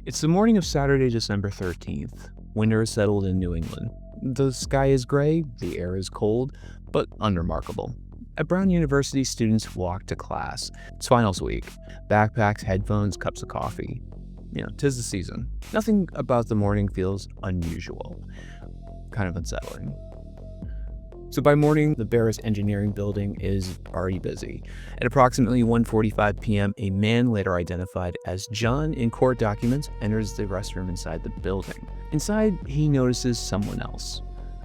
It's the morning of Saturday, December 13th. Winter has settled in New England. The sky is gray, the air is cold, but unremarkable. At Brown University, students walk to class. It's finals week. Backpacks, headphones, cups of coffee. 'Tis the season. Nothing about the morning feels unusual. Kind of unsettling. So by morning, the Barris Engineering Building is already busy. At approximately 1:45 p.m., a man later identified as John in court documents enters the restroom inside the building. Inside, he notices someone else,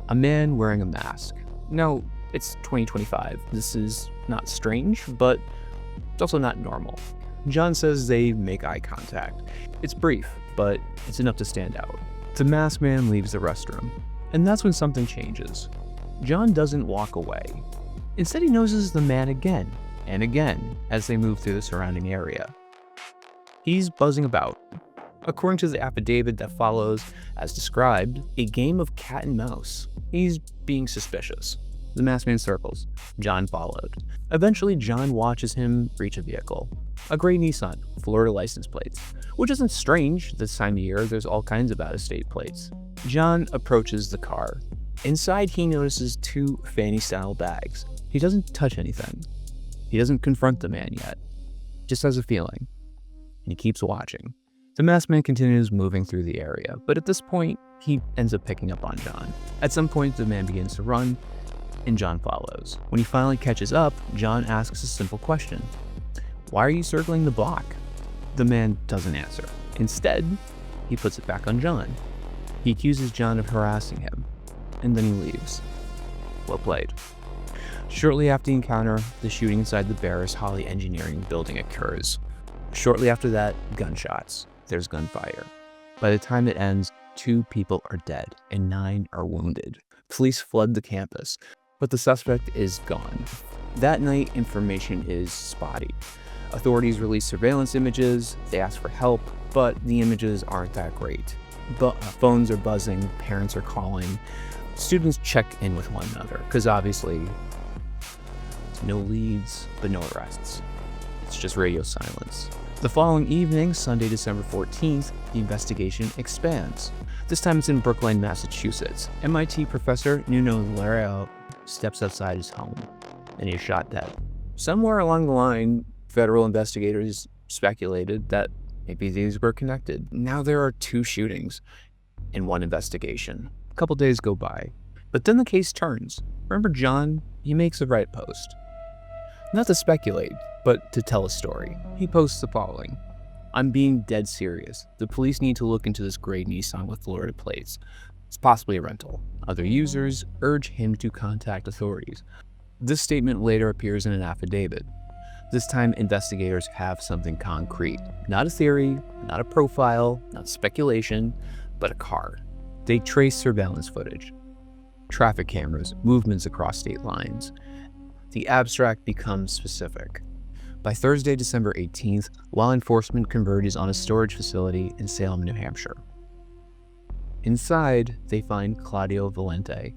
a man wearing a mask. Now, it's 2025. This is not strange, but it's also not normal. John says they make eye contact. It's brief, but it's enough to stand out. The masked man leaves the restroom, and that's when something changes. John doesn't walk away. Instead, he notices the man again and again as they move through the surrounding area. He's buzzing about. According to the affidavit that follows, as described, a game of cat and mouse. He's being suspicious. The masked man circles. John followed. Eventually, John watches him reach a vehicle. A gray Nissan, Florida license plates. Which isn't strange. This time of year, there's all kinds of out-of-state plates. John approaches the car. Inside, he notices two fanny-style bags. He doesn't touch anything. He doesn't confront the man yet. Just has a feeling. And he keeps watching. The masked man continues moving through the area, but at this point, he ends up picking up on John. At some point, the man begins to run, and John follows. When he finally catches up, John asks a simple question. "Why are you circling the block?" The man doesn't answer. Instead, he puts it back on John. He accuses John of harassing him. And then he leaves. Well played. Shortly after the encounter, the shooting inside the Barris Holly Engineering Building occurs. Shortly after that, gunshots. There's gunfire. By the time it ends, 2 people are dead and 9 are wounded. Police flood the campus, but the suspect is gone. That night, information is spotty. Authorities release surveillance images, they ask for help, but the images aren't that great. Phones are buzzing, parents are calling. Students check in with one another, because obviously, no leads, but no arrests. It's just radio silence. The following evening, Sunday, December 14th, the investigation expands. This time it's in Brookline, Massachusetts. MIT professor Nuno Larea steps outside his home, and he is shot dead. Somewhere along the line, federal investigators speculated that maybe these were connected. Now there are 2 shootings in one investigation. A couple days go by, but then the case turns. Remember John? He makes a Reddit post. Not to speculate, but to tell a story. He posts the following. "I'm being dead serious. The police need to look into this gray Nissan with Florida plates. It's possibly a rental. Other users urge him to contact authorities." This statement later appears in an affidavit. This time, investigators have something concrete. Not a theory, not a profile, not speculation, but a car. They trace surveillance footage, traffic cameras, movements across state lines. The abstract becomes specific. By Thursday, December 18th, law enforcement converges on a storage facility in Salem, New Hampshire. Inside, they find Claudio Valente.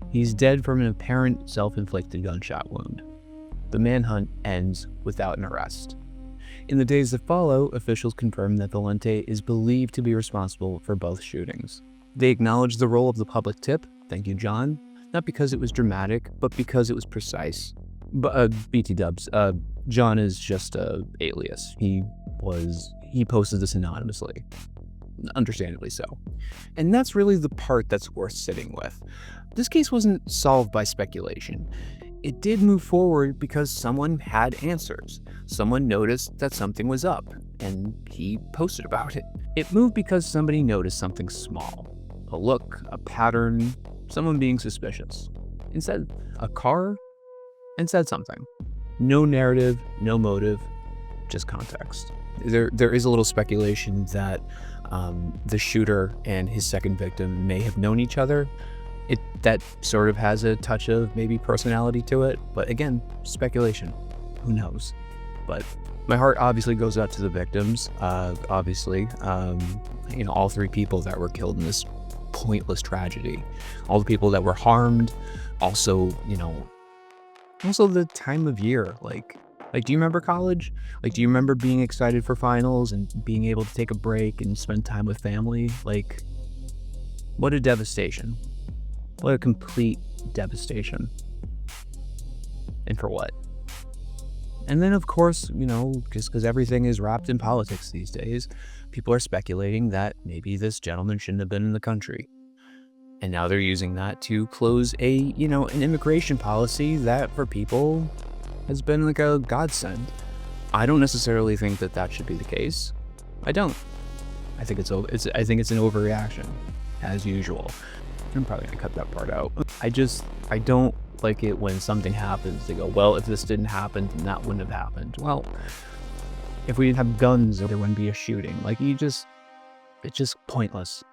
He's dead from an apparent self-inflicted gunshot wound. The manhunt ends without an arrest. In the days that follow, officials confirm that Valente is believed to be responsible for both shootings. They acknowledge the role of the public tip, thank you John, not because it was dramatic, but because it was precise. But BT dubs, John is just a alias. He posted this anonymously, understandably so. And that's really the part that's worth sitting with. This case wasn't solved by speculation. It did move forward because someone had answers. Someone noticed that something was up, and he posted about it. It moved because somebody noticed something small. A look, a pattern, someone being suspicious. Instead, a car, and said something. No narrative, no motive, just context. There is a little speculation that the shooter and his second victim may have known each other. That sort of has a touch of maybe personality to it, but again, speculation. Who knows? But my heart obviously goes out to the victims. Obviously, all 3 people that were killed in this pointless tragedy, all the people that were harmed. Also, also the time of year. Like, Like, do you remember college? Like, do you remember being excited for finals and being able to take a break and spend time with family? Like, what a devastation. What a complete devastation. And for what? And then, of course, just because everything is wrapped in politics these days, people are speculating that maybe this gentleman shouldn't have been in the country. And now they're using that to close an immigration policy that for people has been like a godsend. I don't necessarily think that that should be the case. I don't. I think it's an overreaction, as usual. I'm probably gonna cut that part out. I don't like it when something happens. They go, well, if this didn't happen, then that wouldn't have happened. Well, if we didn't have guns, there wouldn't be a shooting. Like, it's just pointless.